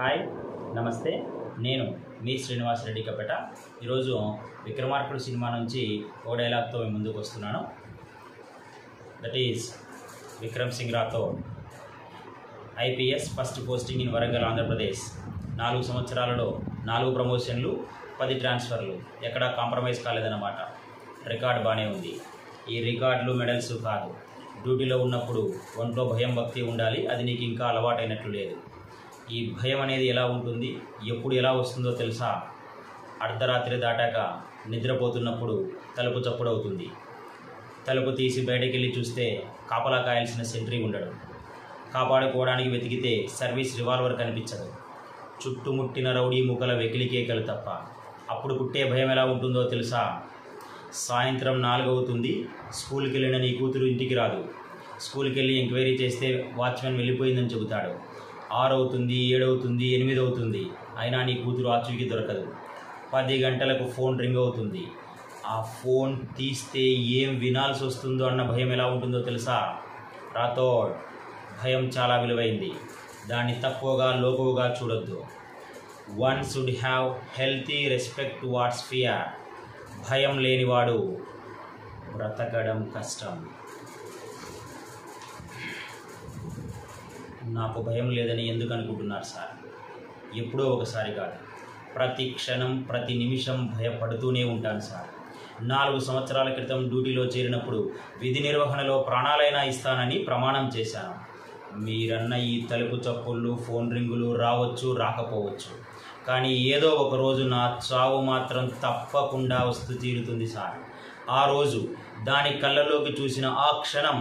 Hi నమస్తే, నేను మీ శ్రీనివాస్ రెడ్డి కపేట. ఈరోజు విక్రమార్కుడు సినిమా నుంచి ఓ డైలాగ్తో ముందుకు వస్తున్నాను. That is Vikram Singh Rathod, IPS, first posting in Warangal, Andhra Pradesh. 4 సంవత్సరాలలో 4 ప్రమోషన్లు, 10 ట్రాన్స్ఫర్లు, ఎక్కడా కాంప్రమైజ్ కాలేదన్నమాట. రికార్డ్ బాగానే ఉంది. ఈ రికార్డులు మెడల్స్ కాదు. డ్యూటీలో ఉన్నప్పుడు ఒంట్లో భయం భక్తి ఉండాలి. అది నీకు ఇంకా అలవాటైనట్లు లేదు. ఈ భయం అనేది ఎలా ఉంటుంది, ఎప్పుడు ఎలా వస్తుందో తెలుసా? అర్ధరాత్రి దాటాక నిద్రపోతున్నప్పుడు తలుపు చప్పుడవుతుంది. తలుపు తీసి బయటకు వెళ్ళి చూస్తే కాపలా కాయాల్సిన సెంట్రీ ఉండడు. కాపాడుకోవడానికి వెతికితే సర్వీస్ రివాల్వర్ కనిపించదు. చుట్టుముట్టిన రౌడీ ముఖల వెకిలి కేకలు తప్ప. అప్పుడు పుట్టే భయం ఎలా ఉంటుందో తెలుసా? సాయంత్రం 4 అవుతుంది, స్కూల్కి వెళ్ళిన నీ కూతురు ఇంటికి రాదు. స్కూల్కి వెళ్ళి ఎంక్వైరీ చేస్తే వాచ్మెన్ వెళ్ళిపోయిందని చెబుతాడు. 6 అవుతుంది, 7 అవుతుంది, 8 అవుతుంది, అయినా నీ కూతురు ఆచూకీ దొరకదు. 10 గంటలకు ఫోన్ రింగ్ అవుతుంది. ఆ ఫోన్ తీస్తే ఏం వినాల్సి వస్తుందో అన్న భయం ఎలా ఉంటుందో తెలుసా? రాథోడ్, భయం చాలా విలువైంది. దాన్ని తక్కువగా లోకువుగా చూడొద్దు. One should have healthy respect towards fear. భయం లేనివాడు బ్రతకడం కష్టం. నాకు భయం లేదని ఎందుకు అనుకుంటున్నారు సార్? ఎప్పుడో ఒకసారి కాదు, ప్రతి క్షణం ప్రతి నిమిషం భయపడుతూనే ఉంటాను సార్. 4 సంవత్సరాల క్రితం డ్యూటీలో చేరినప్పుడు విధి నిర్వహణలో ప్రాణాలైనా ఇస్తానని ప్రమాణం చేశాను. మీరన్న ఈ తలుపు చప్పుళ్ళు, ఫోన్ రింగులు రావచ్చు, రాకపోవచ్చు, కానీ ఏదో ఒక రోజు నా చావు మాత్రం తప్పకుండా వస్తూ తీరుతుంది సార్. ఆ రోజు, దాని కళ్ళలోకి చూసిన ఆ క్షణం,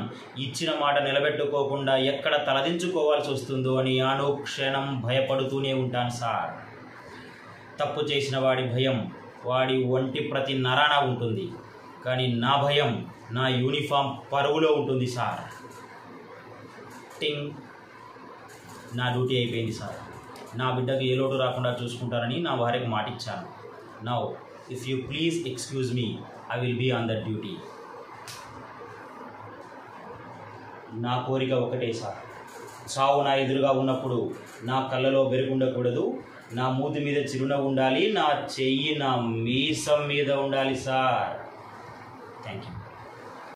ఇచ్చిన మాట నిలబెట్టుకోకుండా ఎక్కడ తలదించుకోవాల్సి వస్తుందో అని అనుక్షణం భయపడుతూనే ఉంటాను సార్. తప్పు చేసిన వాడి భయం వాడి ఒంటి ప్రతి నరాన ఉంటుంది, కానీ నా భయం నా యూనిఫామ్ పరువులో ఉంటుంది సార్. టింగ్, నా డ్యూటీ అయిపోయింది సార్. నా బిడ్డకు ఏ లోటు రాకుండా చూసుకుంటారని నా భార్యకు మాటిచ్చాను. Now if you please excuse me, I will be on that duty. నా కోరిక ఒకటే సార్, చావు నా ఎదురుగా ఉన్నప్పుడు నా కళ్ళలో బెరుకుండకూడదు, నా మూతి మీద చిరునవ్వు ఉండాలి, నా చెయ్యి నా మీసం మీద ఉండాలి సార్. Thank you.